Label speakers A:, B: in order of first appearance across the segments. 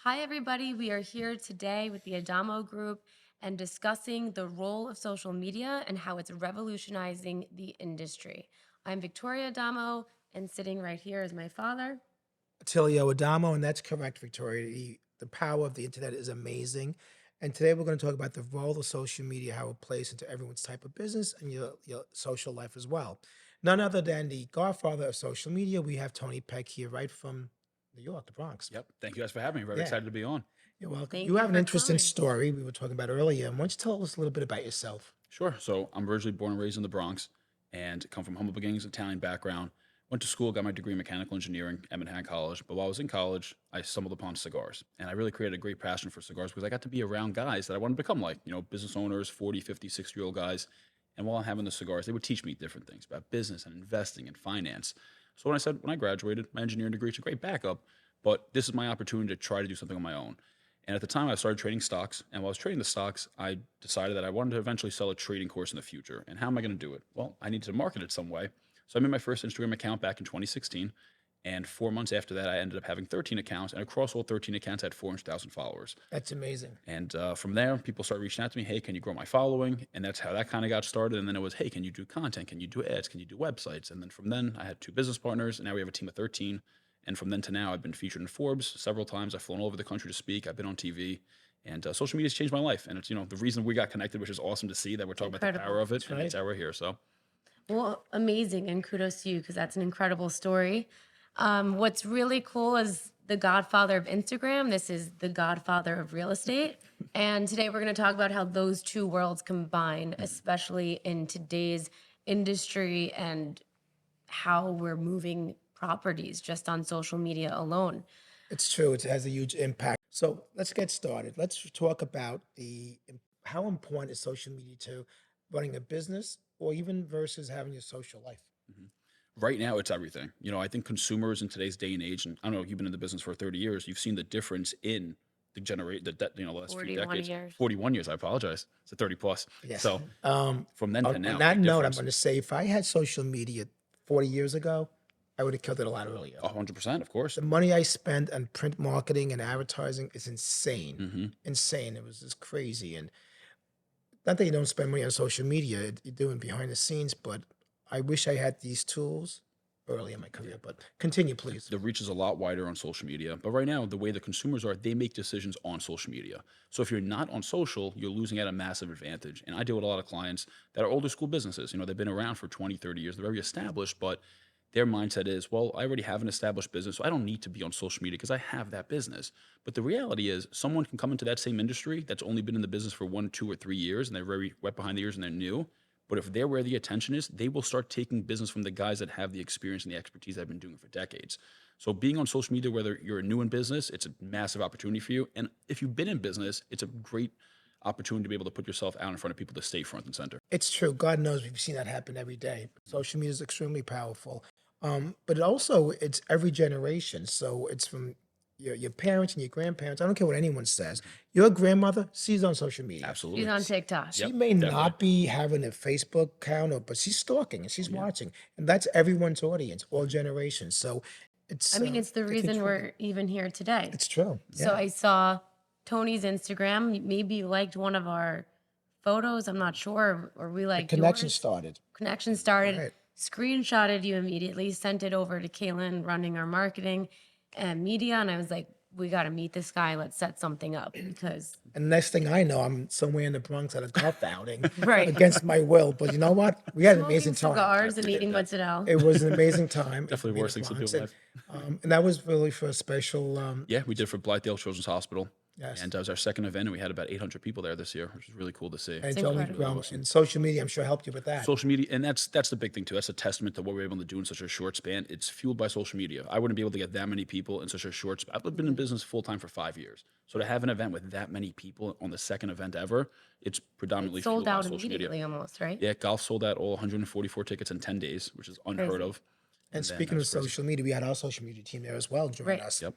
A: Hi, everybody. We are here today with the Adamo Group and discussing the role of social media and how it's revolutionizing the industry. I'm Victoria Adamo, and sitting right here is my father.
B: Tilio Adamo, and that's correct, Victoria. The power of the internet is amazing. And today we're going to talk about the role of social media, how it plays into everyone's type of business and your social life as well. None other than the godfather of social media. We have Tony Peck here, right from New York, the Bronx.
C: Yep. Thank you guys for having me. Very
B: Yeah,
C: excited to be on.
B: you're welcome. You
A: Thank you
B: have an
A: for
B: interesting
A: coming.
B: story we were talking about earlier. Why don't you tell us a little bit about yourself?
C: Sure. So I'm originally born and raised in the Bronx and come from humble beginnings, Italian background. Went to school, got my degree in mechanical engineering at Manhattan College. But while I was in college, I stumbled upon cigars. And I really created a great passion for cigars because I got to be around guys that I wanted to become like, business owners, 40, 50, 60-year-old guys. And while I'm having the cigars, they would teach me different things about business and investing and finance. So when I graduated, my engineering degree is a great backup, but this is my opportunity to try to do something on my own. And at the time, I started trading stocks. And while I was trading the stocks, I decided that I wanted to eventually sell a trading course in the future. And how am I going to do it? Well, I needed to market it some way. So I made my first Instagram account back in 2016. And 4 months after that, I ended up having 13 accounts. And across all 13 accounts, I had 400,000 followers.
B: That's amazing.
C: And from there, people started reaching out to me, hey, can you grow my following? And that's how that kind of got started. And then it was, hey, can you do content? Can you do ads? Can you do websites? And then from then, I had two business partners. And now we have a team of 13. And from then to now, I've been featured in Forbes several times. I've flown all over the country to speak. I've been on TV. And social media has changed my life. And it's, the reason we got connected, which is awesome to see that we're talking about the power
A: Incredible.
C: of it.
B: That's
C: And
B: right.
C: it's how we're here. So
A: Well, amazing, and kudos to you because that's an incredible story. What's really cool is the godfather of Instagram. This is the godfather of real estate. And today we're going to talk about how those two worlds combine, especially in today's industry and how we're moving properties just on social media alone.
B: It's true. It has a huge impact. So let's get started. Let's talk about how important is social media to running a business or even versus having a social life.
C: mhm. Right now, it's everything. I think consumers in today's day and age, and I don't know, you've been in the business for 30 years, you've seen the difference in the last few
A: 41
C: decades.
A: years.
C: 41 years, I apologize. It's a 30 plus.
B: Yes.
C: So from then to
B: On
C: now,
B: that
C: big
B: note, I'm
C: difference.
B: going to say if I had social media 40 years ago, I would have killed it a lot earlier.
C: 100%, of course.
B: The money I spent on print marketing and advertising is insane.
C: Hmm.
B: Insane. It was just crazy. And not that you don't spend money on social media, you're doing behind the scenes, but I wish I had these tools early in my career. But continue, please.
C: The reach is a lot wider on social media. But right now, the way the consumers are, they make decisions on social media. So if you're not on social, you're losing out a massive advantage. And I deal with a lot of clients that are older school businesses. They've been around for 20, 30 years. They're very established, but their mindset is, well, I already have an established business, so I don't need to be on social media because I have that business. But the reality is, someone can come into that same industry that's only been in the business for 1, 2, or 3 years, and they're very wet behind the ears and they're new. But if they're where the attention is, they will start taking business from the guys that have the experience and the expertise that have been doing it for decades. So being on social media, whether you're new in business, it's a massive opportunity for you. And if you've been in business, it's a great opportunity to be able to put yourself out in front of people to stay front and center.
B: It's true. God knows we've seen that happen every day. Social media is extremely powerful. But it also, it's every generation. So it's from your parents and your grandparents. I don't care what anyone says. Your grandmother, she's on social media.
A: She's
C: Absolutely.
A: on TikTok.
B: She
C: Yep,
B: may
C: definitely.
B: not be having a Facebook account, but she's stalking and
C: Oh,
B: she's
C: yeah.
B: watching, and that's everyone's audience, all generations. So
A: I
B: it's
A: mean, it's the
B: it can
A: reason we're even here today.
B: it's true.
A: So
B: Yeah,
A: I saw Tony's Instagram. Maybe you liked one of our photos. I'm not sure. Or we
B: the
A: liked
B: connection
A: yours.
B: started.
A: Connection started,
B: Right.
A: screenshotted you immediately, sent it over to Kaylin running our marketing and media. And I was like, we got to meet this guy. Let's set something up because,
B: And next thing I know, I'm somewhere in the Bronx at a golf outing
A: right.
B: against my will. But you know what? We had an
A: Smoking
B: amazing time.
A: cigars and
C: Yeah,
A: eating
C: that
A: mozzarella.
B: It was an amazing time to
C: definitely
B: be in the
C: worse things to do
B: Bronx,
C: in life.
B: and that was really for a special.
C: Yeah, we did for Blythedale Children's Hospital.
B: Yes,
C: And that was our second event, and we had about 800 people there this year, which is really cool to see.
B: and
A: It's
B: it's only
A: incredible.
B: grown.
C: Awesome.
B: And social media, I'm sure, helped you with that.
C: Social media, and that's the big thing too. That's a testament to what we're able to do in such a short span. It's fueled by social media. I wouldn't be able to get that many people in such a short span. I've been in business full time for 5 years, so to have an event with that many people on the second event ever, it's
A: It
C: predominantly
A: sold
C: fueled by
A: out
C: social media.
A: immediately almost, right?
C: Yeah, golf sold out all 144 tickets in 10 days, which is unheard
A: Crazy.
C: of.
B: And
C: And then that
B: speaking of
C: was crazy.
B: social media, we had our social media team there as well join
A: Right.
B: us.
C: Yep.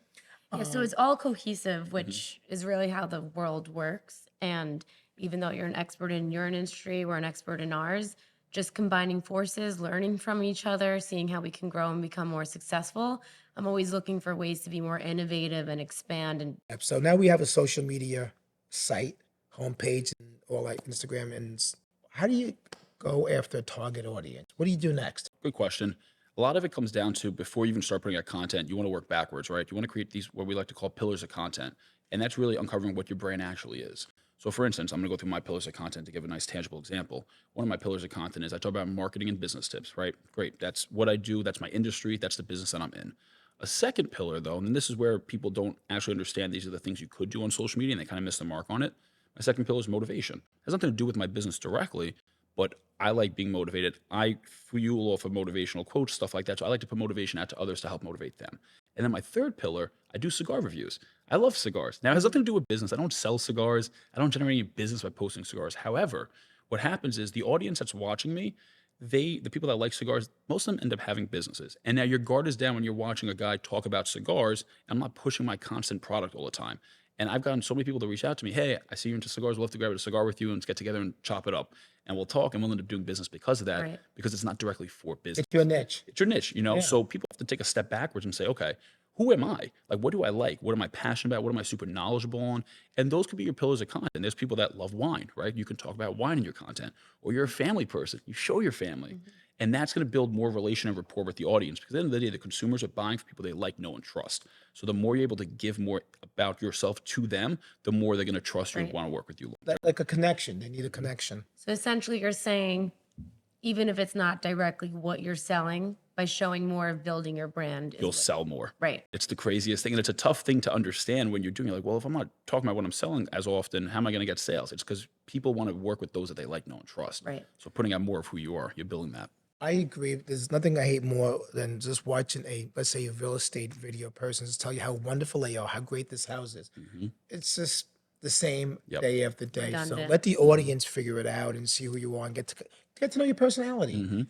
A: Yeah, so it's all cohesive, which is really how the world works. And even though you're an expert in your industry, we're an expert in ours. just combining forces, learning from each other, seeing how we can grow and become more successful. I'm always looking for ways to be more innovative and expand. And
B: So now we have a social media site, homepage, and all like Instagram. How do you go after a target audience? What do you do next?
C: Good question. A lot of it comes down to before you even start putting out content, you want to work backwards, right? You want to create these what we like to call pillars of content. And that's really uncovering what your brand actually is. So for instance, I'm going to go through my pillars of content to give a nice tangible example. One of my pillars of content is I talk about marketing and business tips, right? Great. That's what I do. That's my industry. That's the business that I'm in. A second pillar though, and this is where people don't actually understand these are the things you could do on social media and they kind of miss the mark on it. My second pillar is motivation. It has nothing to do with my business directly, but I like being motivated. I fuel off of motivational quotes, stuff like that. So I like to put motivation out to others to help motivate them. And then my third pillar, I do cigar reviews. I love cigars. Now, it has nothing to do with business. I don't sell cigars. I don't generate any business by posting cigars. However, what happens is the audience that's watching me, the people that like cigars, most of them end up having businesses. And now your guard is down when you're watching a guy talk about cigars. And I'm not pushing my constant product all the time. And I've gotten so many people to reach out to me. Hey, I see you're into cigars. We'll have to grab a cigar with you and let's get together and chop it up. And we'll talk and we'll end up doing business because of that,
A: right,
C: because it's not directly for business.
B: It's your niche.
C: It's your niche, you know?
B: Yeah.
C: So people have to take a step backwards and say, okay, who am I? Like, what do I like? What am I passionate about? What am I super knowledgeable on? And those could be your pillars of content. There's people that love wine, right? You can talk about wine in your content. Or you're a family person. You show your family. And that's going to build more relation and rapport with the audience. Because at the end of the day, the consumers are buying for people they like, know, and trust. So the more you're able to give more about yourself to them, the more they're going to trust you and
A: right.
C: want to work with you.
B: Like a connection. They need a connection.
A: So essentially, you're saying, even if it's not directly what you're selling, by showing more of building your brand,
C: You'll sell more.
A: right.
C: It's the craziest thing. And it's a tough thing to understand when you're doing it. Like, well, if I'm not talking about what I'm selling as often, how am I going to get sales? It's because people want to work with those that they like, know, and trust.
A: Right.
C: So putting out more of who you are, you're building that.
B: I agree. There's nothing I hate more than just watching let's say, a real estate video person just tell you how wonderful they are, how great this house is. It's just the same
C: Yep.
B: day after day. So
A: Redundant.
B: let the audience figure it out and see who you are and get to know your personality.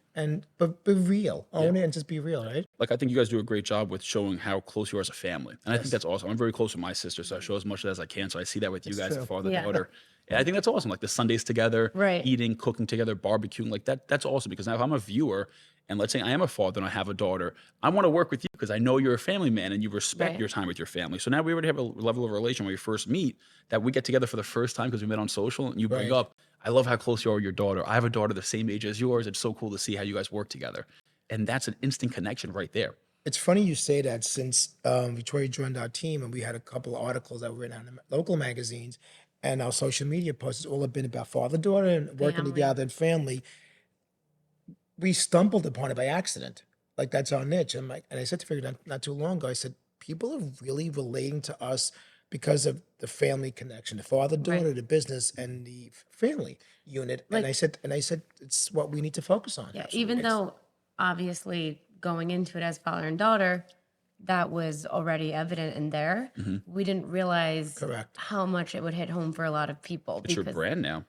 B: But be real, own it, and just be real, right?
C: Like, I think you guys do a great job with showing how close you are as a family. And I think that's awesome. I'm very close with my sister, so I show as much as I can. So I see that with you guys,
B: true.
C: father,
A: Yeah.
C: daughter. And I think that's awesome. Like the Sundays together,
A: Right.
C: eating, cooking together, barbecuing, like that's awesome. Because now if I'm a viewer and let's say I am a father and I have a daughter, I want to work with you because I know you're a family man and you respect
A: Right.
C: your time with your family. So now we already have a level of relation when we first meet that we get together for the first time because we met on social and you bring
B: Right.
C: up, I love how close you are with your daughter. I have a daughter the same age as yours. It's so cool to see how you guys work together. And that's an instant connection right there.
B: It's funny you say that since Victoria joined our team and we had a couple of articles that were written in local magazines and our social media posts all have been about father-daughter and working
A: Family.
B: together and family. We stumbled upon it by accident. Like that's our niche. And I said to Victoria not too long ago, I said, people are really relating to us because of the family connection, the father-daughter,
A: Right.
B: the business, and the family unit.
A: Like-
B: and I said, it's what we need to focus on.
A: Yeah, even though obviously going into it as father and daughter, that was already evident in there, we didn't realize
B: Correct.
A: how much it would hit home for a lot of people.
C: It's your
A: Because
C: brand now.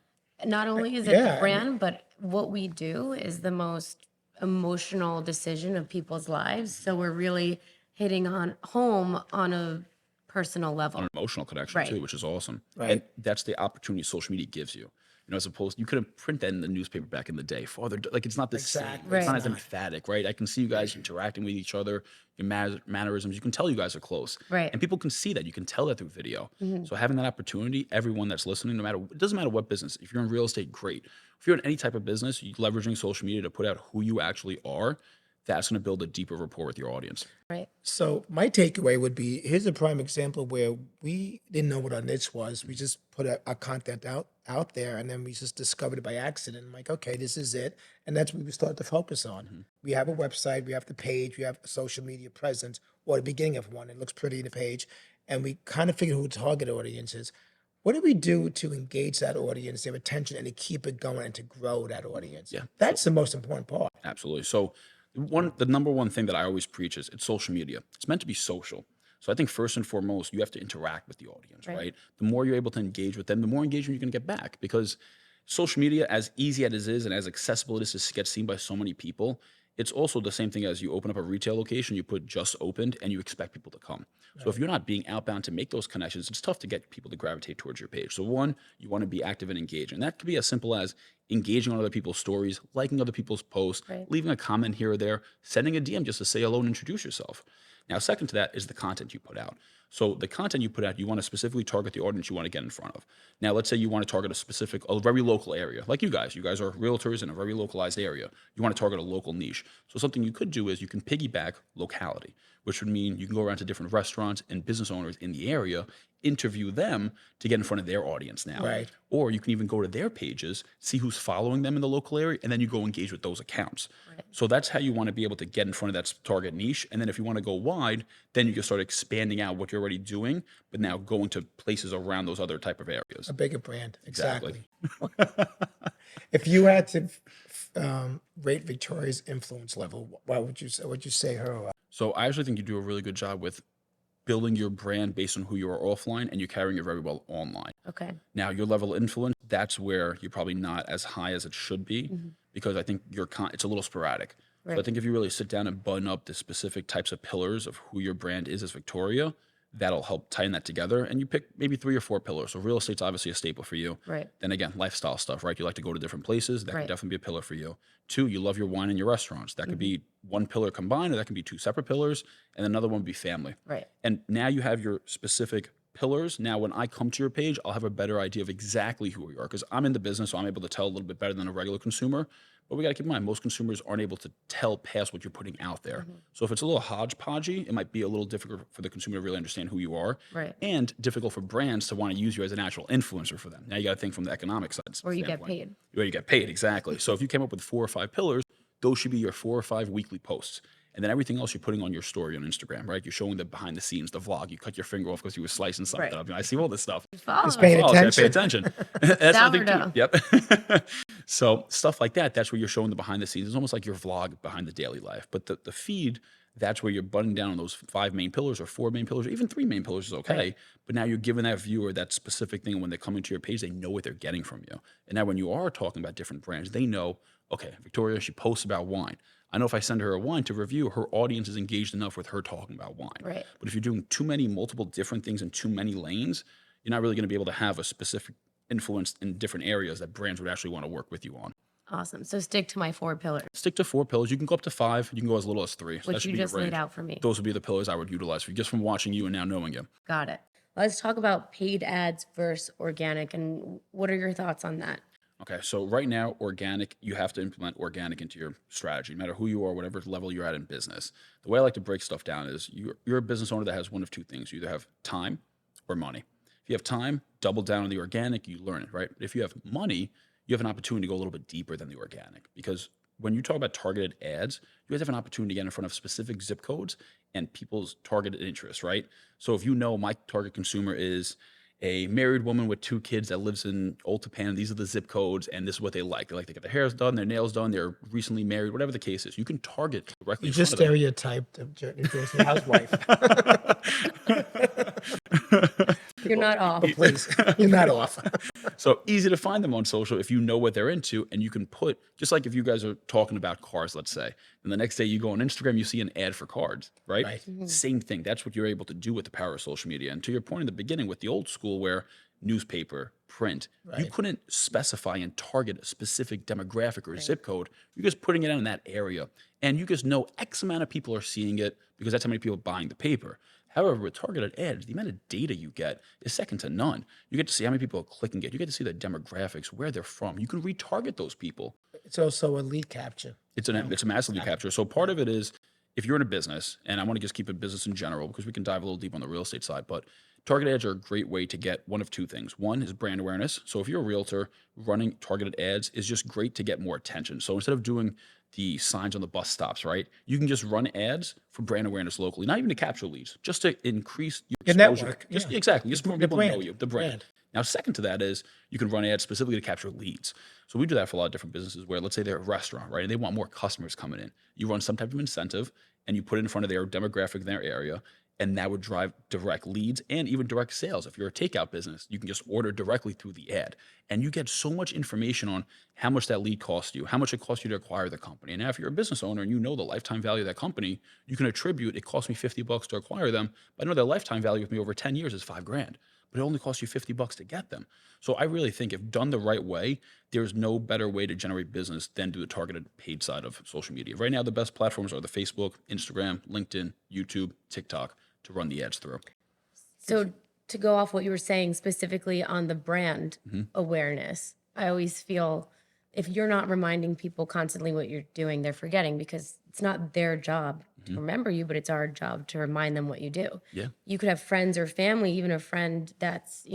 A: not only is it
B: Yeah, I
A: the
B: mean-
A: brand, but what we do is the most emotional decision of people's lives. So we're really hitting on home on a personal level.
C: On an emotional connection
A: Right.
C: too, which is awesome.
B: Right.
C: And that's the opportunity social media gives you. You know, as opposed you couldn't print that in the newspaper back in the day. Father, like it's not the same.
B: Exactly.
C: It's not
A: Right.
C: as emphatic, right? I can see you guys interacting with each other, your mannerisms. You can tell you guys are close,
A: Right.
C: And people can see that. You can tell that through video. So having that opportunity, everyone that's listening, no matter it doesn't matter what business. If you're in real estate, great. If you're in any type of business, you leveraging social media to put out who you actually are. That's going to build a deeper rapport with your audience.
A: Right.
B: So my takeaway would be, here's a prime example where we didn't know what our niche was. We just put our content out there, and then we just discovered it by accident. I'm like, okay, this is it. And that's what we started to focus on. We have a website, we have the page, we have a social media presence, or the beginning of one. It looks pretty in the page. And we kind of figured who the target audience is. What do we do to engage that audience, their attention, and to keep it going and to grow that audience?
C: Yeah.
B: That's the most important part.
C: Absolutely. So the number one thing that I always preach is it's social media. It's meant to be social. So I think first and foremost, you have to interact with the audience, right? The more you're able to engage with them, the more engagement you're going to get back because social media, as easy as it is and as accessible it is to get seen by so many people, it's also the same thing as you open up a retail location, you put just opened and you expect people to come. So if
B: Right.
C: you're not being outbound to make those connections, it's tough to get people to gravitate towards your page. So one, you want to be active and engaging. That could be as simple as engaging on other people's stories, liking other people's posts,
A: Right.
C: leaving a comment here or there, sending a DM just to say hello and introduce yourself. Now, second to that is the content you put out. So the content you put out, you want to specifically target the audience you want to get in front of. Now, let's say you want to target a very local area, like you guys. You guys are realtors in a very localized area. You want to target a local niche. So something you could do is you can piggyback locality, which would mean you can go around to different restaurants and business owners in the area, interview them to get in front of their audience now.
B: Right.
C: Or you can even go to their pages, see who's following them in the local area, and then you go engage with those accounts.
A: Right.
C: So that's how you want to be able to get in front of that target niche. And then if you want to go wide, then you can start expanding out what you're already doing, but now going to places around those other type of areas.
B: A bigger brand.
C: Exactly.
B: If you had to rate Victoria's influence level, what would you say her?
C: So I actually think you do a really good job with building your brand based on who you are offline, and you're carrying it very well online.
A: Okay.
C: Now, your level of influence, that's where you're probably not as high as it should be,
A: Mm-hmm.
C: because I think it's a little sporadic. So I
A: Right.
C: think if you really sit down and button up the specific types of pillars of who your brand is as Victoria, that'll help tighten that together. And you pick maybe 3 or 4 pillars. So real estate's obviously a staple for you.
A: Right.
C: Then again, lifestyle stuff, right? You like to go to different places. That
A: Right.
C: could definitely be a pillar for you. 2, you love your wine and your restaurants. That could be one pillar combined, or that can be 2 separate pillars. And another one would be family.
A: Right.
C: And now you have your specific pillars. Now, when I come to your page, I'll have a better idea of exactly who you are, because I'm in the business, so I'm able to tell a little bit better than a regular consumer. But we got to keep in mind, most consumers aren't able to tell past what you're putting out there. So if it's a little hodgepodgey, it might be a little difficult for the consumer to really understand who you are,
A: Right.
C: and difficult for brands to want to use you as an actual influencer for them. Now you got to think from the economic side.
A: Or you get
C: standpoint.
A: paid.
C: Where you get paid, exactly. So if you came up with 4 or 5 pillars, those should be your 4 or 5 weekly posts. And then everything else you're putting on your story on Instagram, right? You're showing the behind the scenes, the vlog. You cut your finger off because you were slicing something
A: Right.
C: up. I see all this stuff.
A: Follow.
B: paying
C: Oh, okay,
B: attention.
C: pay attention. That's something too.
A: Sourdough.
C: Yep. So stuff like that, that's where you're showing the behind the scenes. It's almost like your vlog behind the daily life. But the feed, that's where you're buttoning down on those 5 main pillars or 4 main pillars, or even 3 main pillars is okay.
A: Right.
C: But now you're giving that viewer that specific thing. And when they come into your page, they know what they're getting from you. And now when you are talking about different brands, they know, okay, Victoria, she posts about wine. I know if I send her a wine to review, her audience is engaged enough with her talking about wine.
A: Right.
C: But if you're doing too many multiple different things in too many lanes, you're not really going to be able to have a specific influence in different areas that brands would actually want to work with you on.
A: Awesome. So stick to my 4 pillars,
C: Stick to 4 pillars. You can go up to 5. You can go as little as 3. So that
A: which
C: should
A: you
C: be your
A: just laid
C: range.
A: out for me.
C: Those would be the pillars I would utilize for you, just from watching you and now knowing you.
A: Got it. Let's talk about paid ads versus organic. And what are your thoughts on that?
C: Okay, so right now, organic, you have to implement organic into your strategy, no matter who you are, whatever level you're at in business. The way I like to break stuff down is you're a business owner that has one of 2 things. You either have time or money. If you have time, double down on the organic, you learn it, right? But if you have money, you have an opportunity to go a little bit deeper than the organic, because when you talk about targeted ads, you guys have an opportunity to get in front of specific zip codes and people's targeted interests, right? So if you know my target consumer is a married woman with 2 kids that lives in Old Tappan, these are the zip codes, and this is what they like. They like to get their hair done, their nails done, they're recently married, whatever the case is. You can target directly.
B: You
C: in
B: just
C: front of them.
B: stereotyped the New Jersey housewife.
A: You're not off.
B: Please, you're not off.
C: So easy to find them on social if you know what they're into, and you can put, just like if you guys are talking about cars, let's say, and the next day you go on Instagram, you see an ad for cards, right?
B: Right.
C: Same thing. That's what you're able to do with the power of social media. And to your point in the beginning with the old school where newspaper, print, you
B: Right.
C: couldn't specify and target a specific demographic or zip code. You're just putting it in that area. And you just know X amount of people are seeing it because that's how many people are buying the paper. However, with targeted ads, the amount of data you get is second to none. You get to see how many people are clicking it. You get to see the demographics, where they're from. You can retarget those people.
B: It's also a lead capture.
C: It's a massive lead capture. So part of it is if you're in a business, and I want to just keep it business in general because we can dive a little deep on the real estate side, but target ads are a great way to get one of 2 things. One is brand awareness. So if you're a realtor, running targeted ads is just great to get more attention. So instead of doing the signs on the bus stops, right? You can just run ads for brand awareness locally, not even to capture leads, just to increase your
B: Your
C: exposure.
B: network,
C: Just
B: yeah.
C: exactly, just more
B: The
C: people know
B: brand,
C: you, the brand.
B: brand.
C: Now, second to that is you can run ads specifically to capture leads. So we do that for a lot of different businesses where, let's say they're a restaurant, right? And they want more customers coming in. You run some type of incentive and you put it in front of their demographic in their area. and that would drive direct leads and even direct sales. If you're a takeout business, you can just order directly through the ad, and you get so much information on how much that lead cost you, how much it cost you to acquire the company. And now if you're a business owner and you know the lifetime value of that company, you can attribute, it cost me $50 to acquire them, but I know their lifetime value with me over 10 years is 5 grand, but it only costs you $50 to get them. So I really think if done the right way, there's no better way to generate business than do the targeted paid side of social media. Right now, the best platforms are the Facebook, Instagram, LinkedIn, YouTube, TikTok to run the ads through.
A: So to go off what you were saying specifically on the brand awareness, I always feel if you're not reminding people constantly what you're doing, they're forgetting because it's not their job to remember you, but it's our job to remind them what you do.
C: Yeah.
A: You could have friends or family, even a friend that's,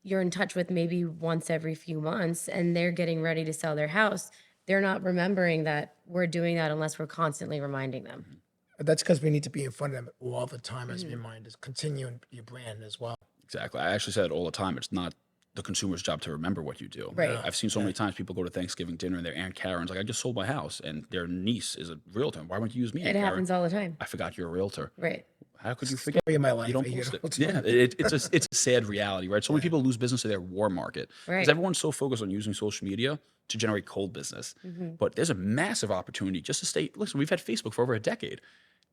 A: you're in touch with maybe once every few months and they're getting ready to sell their house. They're not remembering that we're doing that unless we're constantly reminding them.
B: That's because we need to be in front of them all the time as reminders. Continuing your brand as well.
C: Exactly. I actually say it all the time. It's not the consumer's job to remember what you do.
A: Right.
C: I've seen so many times people go to Thanksgiving dinner and their Aunt Karen's like, I just sold my house, and their niece is a realtor. Why wouldn't you use me, Aunt
A: It
C: Karen?
A: happens all the time.
C: I forgot you're a realtor.
A: Right.
C: How could you forget?
B: Story of my life.
C: You don't
B: I hear
C: post
B: it all
C: it.
B: the
C: Yeah,
B: time.
C: it's a sad reality, right? So many people lose business in their war market because
A: Right.
C: everyone's so focused on using social media to generate cold business. But there's a massive opportunity just to stay. Listen, we've had Facebook for over a decade.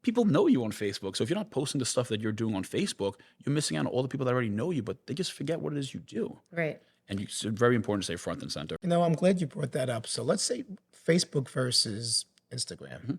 C: People know you on Facebook. So if you're not posting the stuff that you're doing on Facebook, you're missing out on all the people that already know you, but they just forget what it is you do.
A: Right.
C: And it's very important to stay front and center.
B: I'm glad you brought that up. So let's say Facebook versus Instagram.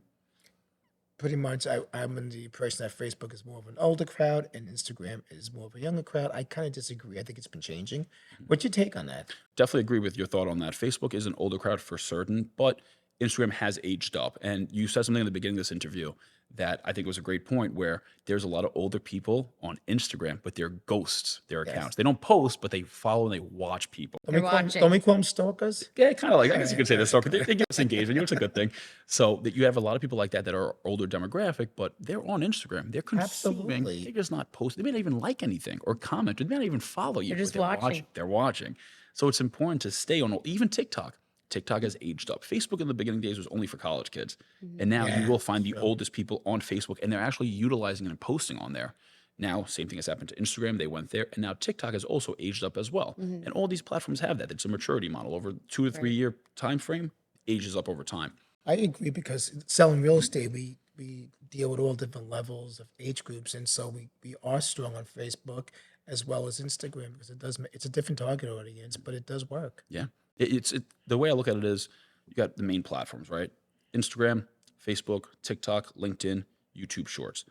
B: Pretty much, I'm in the impression that Facebook is more of an older crowd and Instagram is more of a younger crowd. I kind of disagree. I think it's been changing. What's your take on that?
C: Definitely agree with your thought on that. Facebook is an older crowd for certain, but Instagram has aged up. And you said something in the beginning of this interview that I think was a great point where there's a lot of older people on Instagram, but they're ghosts, their accounts. They don't post, but they follow and they watch people.
A: They're watching.
B: Don't we call them stalkers?
C: Yeah, kind of like, I guess you could say this, but they give us engagement. It's a good thing. So that you have a lot of people like that are older demographic, but they're on Instagram. They're consuming.
B: Absolutely.
C: They're just not posting. They may not even like anything or comment. Or they may not even follow you.
A: They're just
C: but
A: watching.
C: They're watching. So it's important to stay on, even TikTok. TikTok has aged up. Facebook in the beginning days was only for college kids. And now you will find the oldest people on Facebook, and they're actually utilizing it and posting on there. Now, same thing has happened to Instagram. They went there. And now TikTok has also aged up as well. And all these platforms have that. It's a maturity model. Over 2 or 3 year time frame, ages up over time.
B: I agree because selling real estate, we deal with all different levels of age groups. And so we are strong on Facebook as well as Instagram because it's a different target audience, but it does work.
C: Yeah. The way I look at it is you got the main platforms, right? Instagram, Facebook, TikTok, LinkedIn, YouTube Shorts.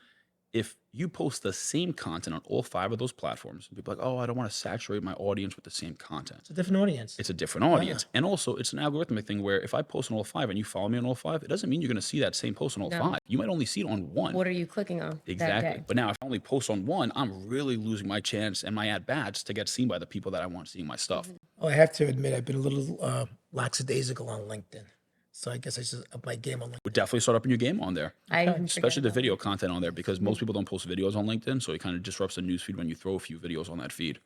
C: If you post the same content on all 5 of those platforms, people are like, oh, I don't want to saturate my audience with the same content.
B: It's a different audience.
C: It's a different audience. And also, it's an algorithmic thing where if I post on all 5 and you follow me on all 5, it doesn't mean you're going to see that same post on all 5. You might only see it on one.
A: What are you clicking on that
C: Exactly.
A: day?
C: But now if I only post on one, I'm really losing my chance and my at-bats to get seen by the people that I want seeing my stuff.
B: Well, I have to admit, I've been a little lackadaisical on LinkedIn. So I guess I should up my game on LinkedIn.
C: Would definitely start upping your game on there.
A: I even
C: Especially
A: forget
C: the
A: about
C: video content on there because most people don't post videos on LinkedIn. So it kind of disrupts the newsfeed when you throw a few videos on that feed.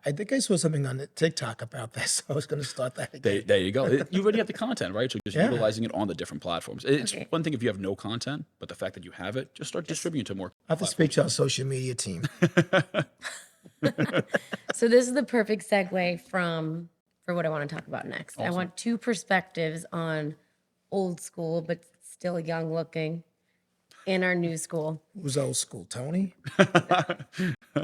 B: I think I saw something on TikTok about that, so I was going to start that again.
C: There you go. You already have the content, right? So just utilizing it on the different platforms. It's
A: Okay.
C: one thing if you have no content, but the fact that you have it, just start distributing to more.
B: I have to speak to our social media team.
A: So this is the perfect segue for what I want to talk about next. I want 2 perspectives on old school, but still young looking in our new school.
B: Who's old school? Tony?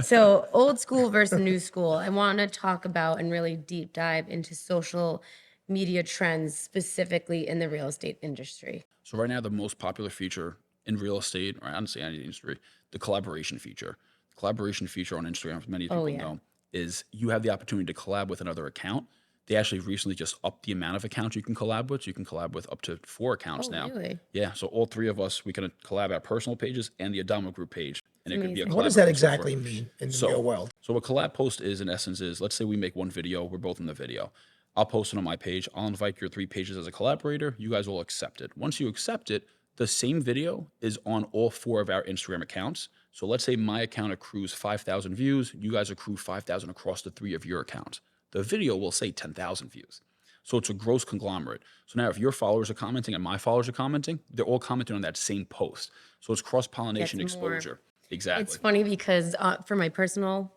A: So old school versus new school. I want to talk about and really deep dive into social media trends, specifically in the real estate industry.
C: So right now, the most popular feature in real estate, or honestly any industry, the collaboration feature. The collaboration feature on Instagram, as many people know, is you have the opportunity to collab with another account. They actually recently just upped the amount of accounts you can collab with. So you can collab with up to 4 accounts now.
A: Really?
C: Yeah. So all 3 of us, we can collab our personal pages and the Adamo Group page. And it could be a collab.
B: What does that
C: post or
B: exactly mean in the real world?
C: So a collab post is, in essence, is let's say we make one video. We're both in the video. I'll post it on my page. I'll invite your 3 pages as a collaborator. You guys will accept it. Once you accept it, the same video is on all 4 of our Instagram accounts. So let's say my account accrues 5,000 views. You guys accrue 5,000 across the 3 of your accounts. The video will say 10,000 views. So it's a gross conglomerate. So now if your followers are commenting and my followers are commenting, they're all commenting on that same post. So it's cross-pollination
A: Gets more
C: exposure. Exactly.
A: It's funny because for my personal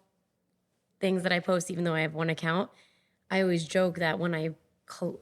A: things that I post, even though I have one account, I always joke that when I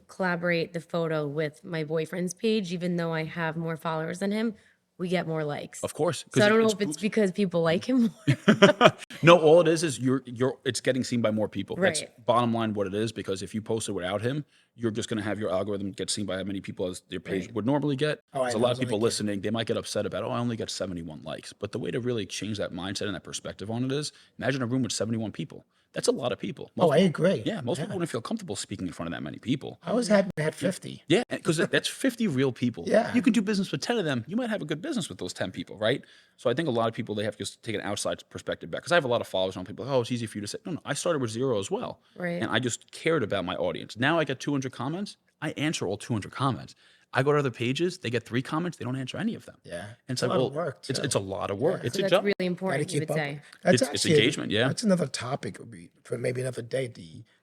A: collaborate the photo with my boyfriend's page, even though I have more followers than him, we get more likes.
C: Of course,
A: So
C: because
A: I don't know
C: it's
A: if it's
C: boost.
A: because people like him more.
C: No, all it is you're it's getting seen by more people. That's
A: Right.
C: bottom line what it is. Because if you post it without him, you're just going to have your algorithm get seen by as many people as your page
A: Right.
C: would normally get.
B: Oh, I
C: There's a
B: know. I
C: lot of
B: was only
C: people
B: kidding.
C: listening. They might get upset about, oh, I only get 71 likes. But the way to really change that mindset and that perspective on it is, imagine a room with 71 people. That's a lot of people.
B: Oh, I
C: People,
B: agree.
C: yeah, most
B: Yeah.
C: people wouldn't feel comfortable speaking in front of that many people.
B: I was happy I had 50.
C: Yeah, because that's 50 real people.
B: Yeah.
C: You can do business with 10 of them. You might have a good business with those 10 people, right? So I think a lot of people, they have to just take an outside perspective back. Because I have a lot of followers on people like, oh, it's easy for you to say. No, no, I started with 0 as well.
A: Right.
C: And I just cared about my audience. Now I get 200 comments. I answer all 200 comments. I go to other pages, they get 3 comments, they don't answer any of them.
B: Yeah.
C: And
B: It's
C: it's
B: a
C: like,
B: lot
C: well,
B: of work,
C: it's
B: too.
C: a lot of work.
B: Yeah.
C: It's
A: So
C: a
A: that's
C: job.
A: really
B: Got to
A: important, you
B: keep
A: would
B: up.
A: say.
B: That's
C: It's
B: actually
C: engagement, yeah.
B: That's another topic for maybe another day.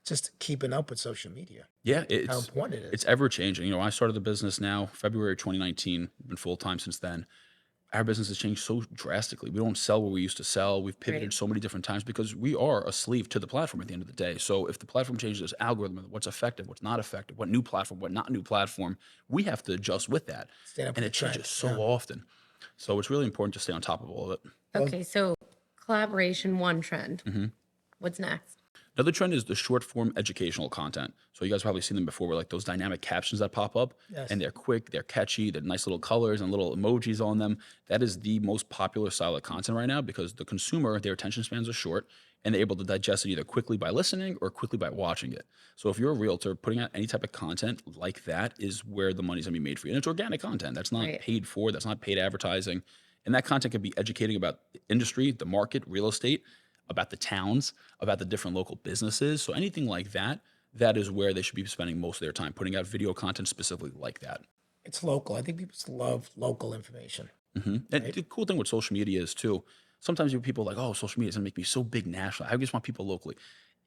B: Just keeping up with social media.
C: Yeah,
B: How
C: it's
B: important it is.
C: it's ever changing. You know, I started the business now February 2019. Been full time since then. Our business has changed so drastically. We don't sell where we used to sell. We've pivoted
A: Right.
C: so many different times because we are a slave to the platform at the end of the day. So if the platform changes its algorithm, what's effective, what's not effective, what new platform, what not new platform, we have to adjust with that.
B: Stand up
C: And
B: with
C: it
B: the trend.
C: changes so
B: Yeah.
C: often. So it's really important to stay on top of all of it.
B: Well,
A: Okay, so collaboration, one trend.
C: Mm-hmm.
A: What's next?
C: Another trend is the short form educational content. So you guys probably seen them before, where like those dynamic captions that pop up,
B: Yes.
C: and they're quick, they're catchy, they're nice little colors and little emojis on them. That is the most popular style of content right now because the consumer, their attention spans are short, and they're able to digest it either quickly by listening or quickly by watching it. So if you're a realtor, putting out any type of content like that is where the money's gonna be made for you. And it's organic content. That's not
A: Right.
C: paid for. That's not paid advertising. And that content can be educating about the industry, the market, real estate, about the towns, about the different local businesses. So anything like that, that is where they should be spending most of their time, putting out video content specifically like that.
B: it's local. I think people just love local information.
C: And the cool thing with social media is too, sometimes you have people like, oh, social media is gonna make me so big nationally. I just want people locally.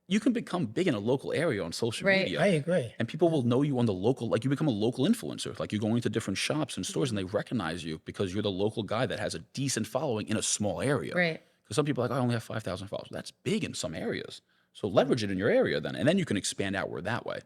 C: You can become big in a local area on social
A: Right.
C: media.
B: I agree.
C: And people will know you on the local, like you become a local influencer. Like you're going to different shops and stores and they recognize you because you're the local guy that has a decent following in a small area.
A: Right.
C: Because some people are like, oh, I only have 5,000 followers. That's big in some areas. So leverage it in your area then. And then you can expand outward that way.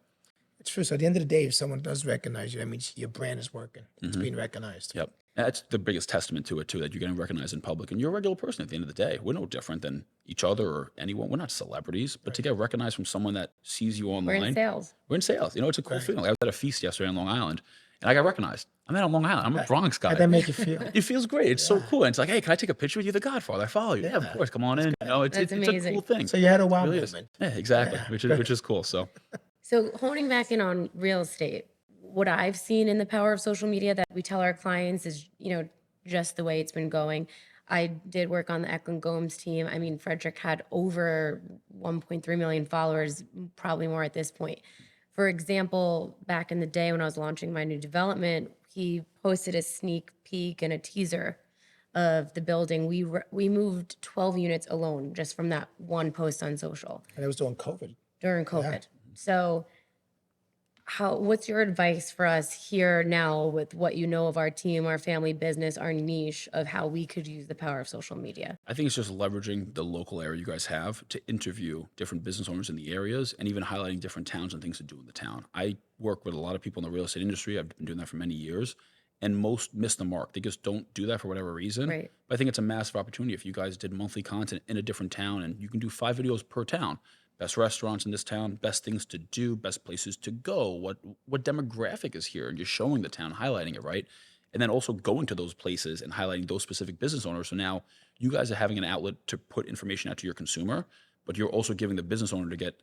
B: It's true. So at the end of the day, if someone does recognize you, that means your brand is working. It's being recognized.
C: Yep. That's the biggest testament to it too, that you're getting recognized in public. And you're a regular person at the end of the day. We're no different than each other or anyone. We're not celebrities, but to get recognized from someone that sees you
A: We're
C: online.
A: in sales.
C: We're in sales. You know, it's a cool feeling. I was at a feast yesterday on Long Island and I got recognized. I'm out on Long Island. I'm a Bronx guy.
B: How'd that make you feel?
C: It feels great. It's so cool. And it's like, hey, can I take a picture with you, the Godfather? I follow you. Yeah, of
B: Yeah.
C: course. Come on in. You know,
A: That's
C: it's a
A: amazing.
C: cool thing.
B: So you had a wow
C: It really is.
B: moment.
C: Yeah, exactly. Which is cool. So
A: So honing back in on real estate, what I've seen in the power of social media that we tell our clients is, just the way it's been going. I did work on the Eklund Gomes team. I mean, Frederick had over 1.3 million followers, probably more at this point. For example, back in the day when I was launching my new development, he posted a sneak peek and a teaser of the building. We moved 12 units alone just from that one post on social
B: And it was during COVID.
A: during COVID. So what's your advice for us here now with what you know of our team, our family business, our niche of how we could use the power of social media?
C: I think it's just leveraging the local area you guys have to interview different business owners in the areas and even highlighting different towns and things to do in the town. I work with a lot of people in the real estate industry. I've been doing that for many years. And most miss the mark. They just don't do that for whatever reason.
A: Right.
C: But I think it's a massive opportunity if you guys did monthly content in a different town and you can do 5 videos per town. Best restaurants in this town, best things to do, best places to go, what demographic is here, and you're showing the town, highlighting it, right? And then also going to those places and highlighting those specific business owners. So now you guys are having an outlet to put information out to your consumer, but you're also giving the business owner to get,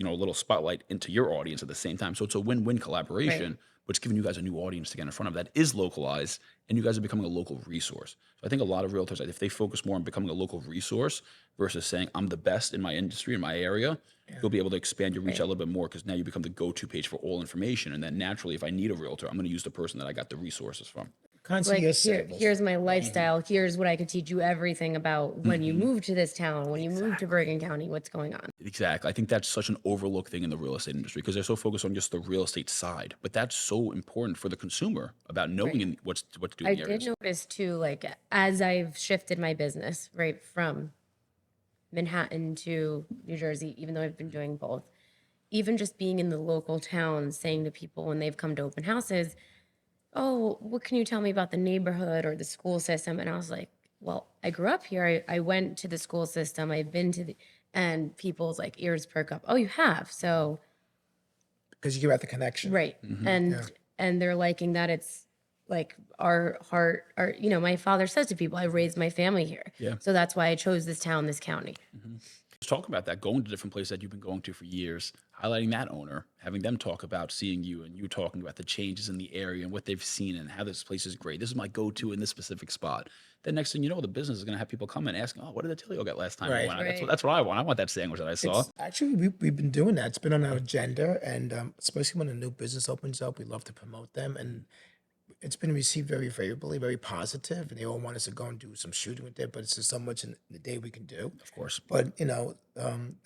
C: a little spotlight into your audience at the same time. So it's a win-win collaboration.
A: Right.
C: But it's giving you guys a new audience to get in front of that is localized, and you guys are becoming a local resource. So I think a lot of realtors, if they focus more on becoming a local resource versus saying I'm the best in my industry, in my area, you'll be able to expand your reach out a little bit more because now you become the go-to page for all information. And then naturally, if I need a realtor, I'm going to use the person that I got the resources from.
B: Concierge
A: Like
B: service.
A: here's my lifestyle. Here's what I could teach you everything about when you move to this town, when you move to Bergen County, what's going on.
C: Exactly. I think that's such an overlooked thing in the real estate industry because they're so focused on just the real estate side. But that's so important for the consumer about knowing
A: Right.
C: what to do
A: I
C: in the
A: did
C: areas.
A: notice too, like as I've shifted my business, right, from Manhattan to New Jersey, even though I've been doing both, even just being in the local towns, saying to people when they've come to open houses, oh, what can you tell me about the neighborhood or the school system? And I was like, well, I grew up here. I went to the school system. I've been to the, and people's like ears perk up. Oh, you have. So,
B: Because you have the connection.
A: right. And,
B: Yeah.
A: and they're liking that it's like our heart, you know, my father says to people, I raised my family here.
C: Yeah.
A: So that's why I chose this town, this county.
C: Let's talk about that. Going to different places that you've been going to for years, highlighting that owner, having them talk about seeing you and you talking about the changes in the area and what they've seen and how this place is great. This is my go-to in this specific spot. Then next thing you know, the business is going to have people come and asking, "Oh, what did the Tilio get last time?"
B: Right.
C: I went?
A: Right.
C: That's what I want. I want that sandwich that I saw.
B: It's actually we've been doing that. It's been on our agenda, and especially when a new business opens up, we love to promote them, and it's been received very favorably, very positive, and they all want us to go and do some shooting with it. But it's just so much in the day we can do.
C: Of course.
B: But you know,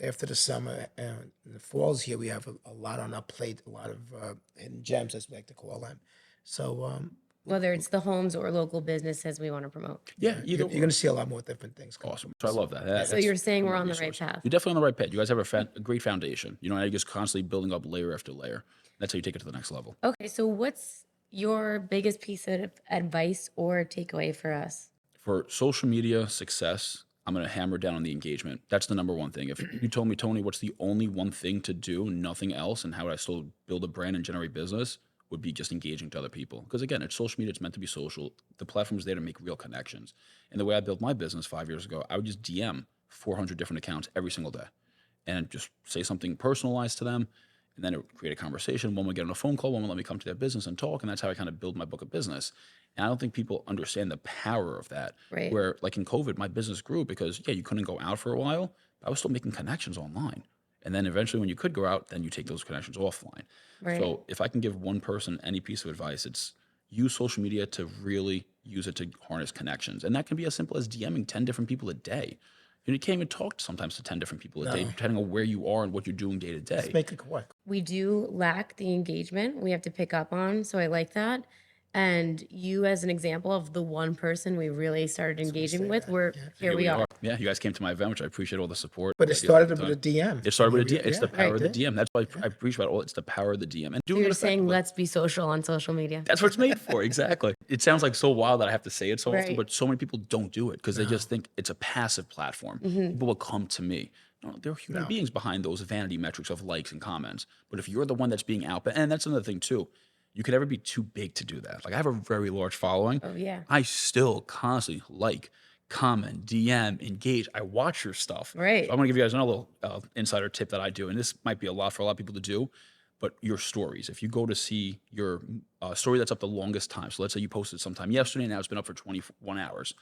B: after the summer and the falls here, we have a lot on our plate, a lot of hidden gems, as we like to call them. So
A: Whether it's the homes or local businesses we want to promote.
C: Yeah, either
B: you're going to see a lot more different things. Coming.
C: awesome. So I love that.
A: So
C: That's
A: you're saying
C: a
A: we're
C: great
A: on the right
C: resource.
A: path.
C: You're definitely on the right path. You guys have a great foundation. You know, and you're just constantly building up layer after layer. That's how you take it to the next level.
A: Okay, so what's your biggest piece of advice or takeaway for us?
C: For social media success, I'm going to hammer down on the engagement. That's the number one thing. If you told me, Tony, what's the only one thing to do, nothing else, and how would I still build a brand and generate business, would be just engaging to other people. Because again, it's social media, it's meant to be social. The platform's there to make real connections. And the way I built my business 5 years ago, I would just DM 400 different accounts every single day and just say something personalized to them. And then it would create a conversation. One would get on a phone call, one would let me come to their business and talk. And that's how I kind of build my book of business. And I don't think people understand the power of that.
A: Right.
C: Where, like in COVID, my business grew because, yeah, you couldn't go out for a while, but I was still making connections online. And then eventually, when you could go out, then you take those connections offline.
A: Right.
C: So if I can give one person any piece of advice, it's use social media to really use it to harness connections. And that can be as simple as DMing 10 different people a day. You can't even talk sometimes to 10 different people a day, depending on where you are and what you're doing day to day.
B: Let's make it quick.
A: We do lack the engagement we have to pick up on, so I like that. And you, as an example of the one person we really started engaging with, here we are.
C: Yeah, you guys came to my event, which I appreciate all the support.
B: But it started with a DM.
C: It started with a
B: Yeah,
C: DM. It's the power of the
B: right.
C: DM. That's why I preach about all. It's the power of the DM. And doing
A: You're
C: it
A: saying
C: effectively.
A: let's be social on social media.
C: That's what it's made for. Exactly. It sounds like so wild that I have to say it so often,
A: Right.
C: but so many people don't do it because they just think it's a passive platform. People will come to me. No, there are human beings behind those vanity metrics of likes and comments. But if you're the one that's being out, and that's another thing too, you could never be too big to do that. Like I have a very large following.
A: Oh, yeah.
C: I still constantly like, comment, DM, engage. I watch your stuff.
A: Right.
C: So I'm gonna give you guys another little insider tip that I do, and this might be a lot for a lot of people to do. But your stories, if you go to see your story that's up the longest time, so let's say you posted sometime yesterday and now it's been up for 21 hours,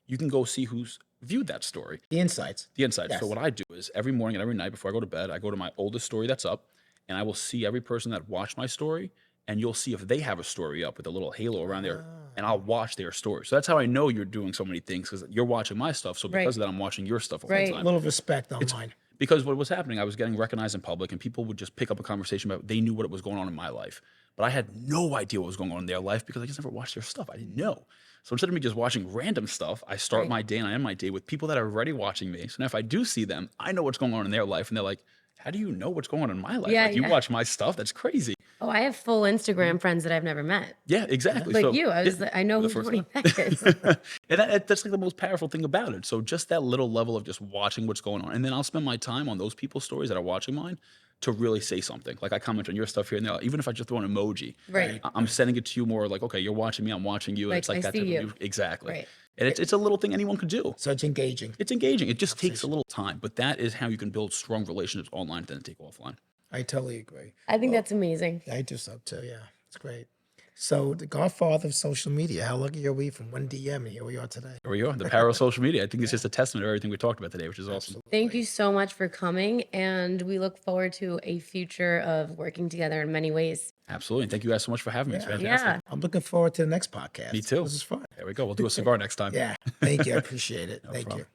C: you can go see who's viewed that story.
B: The insights.
C: The insights.
B: Yes.
C: So what I do is every morning and every night before I go to bed, I go to my oldest story that's up and I will see every person that watched my story and you'll see if they have a story up with a little halo around there and I'll watch their story. So that's how I know you're doing so many things because you're watching my stuff. So because of that, I'm watching your stuff all the
A: Right.
C: time.
B: A little respect online.
C: Because what was happening, I was getting recognized in public and people would just pick up a conversation about, they knew what was going on in my life. But I had no idea what was going on in their life because I just never watched their stuff. I didn't know. So instead of me just watching random stuff, I start my day and I end my day with people that are already watching me. So now if I do see them, I know what's going on in their life. And they're like, how do you know what's going on in my life?
A: Yeah,
C: like, you
A: yeah.
C: watch my stuff? That's crazy.
A: Oh, I have full Instagram friends that I've never met.
C: Yeah, exactly.
A: Like
C: So,
A: you, I was
C: yeah,
A: like, I know
C: for
A: who
C: the first
A: Tony
C: time.
A: Beck is.
C: And that's like the most powerful thing about it. So just that little level of just watching what's going on. And then I'll spend my time on those people's stories that are watching mine to really say something. Like I comment on your stuff here and there, even if I just throw an emoji,
A: Right.
C: I'm sending it to you more like, okay, you're watching me, I'm watching you. And
A: Like,
C: it's like
A: I
C: that
A: see
C: type
A: you.
C: of exactly.
A: Right.
C: And it's a little thing anyone could do.
B: So it's engaging.
C: It's engaging. It just takes a little time, but that is how you can build strong relationships online than take offline.
B: I totally agree.
A: I think that's amazing.
B: I do so too. Yeah, it's great. So the godfather of social media. How lucky are we from one DM and here we are today?
C: Here we are. The power of social media. I think it's just a testament of everything we talked about today, which is awesome.
A: Thank you so much for coming, and we look forward to a future of working together in many ways.
C: Absolutely. And thank you guys so much for having me. It's
B: Yeah.
C: fantastic.
A: Yeah.
B: I'm looking forward to the next podcast.
C: Me too.
B: This is fun.
C: There we go. We'll do a cigar next time.
B: Yeah. Thank you. I appreciate it.
C: No
B: Thank
C: problem.
B: you.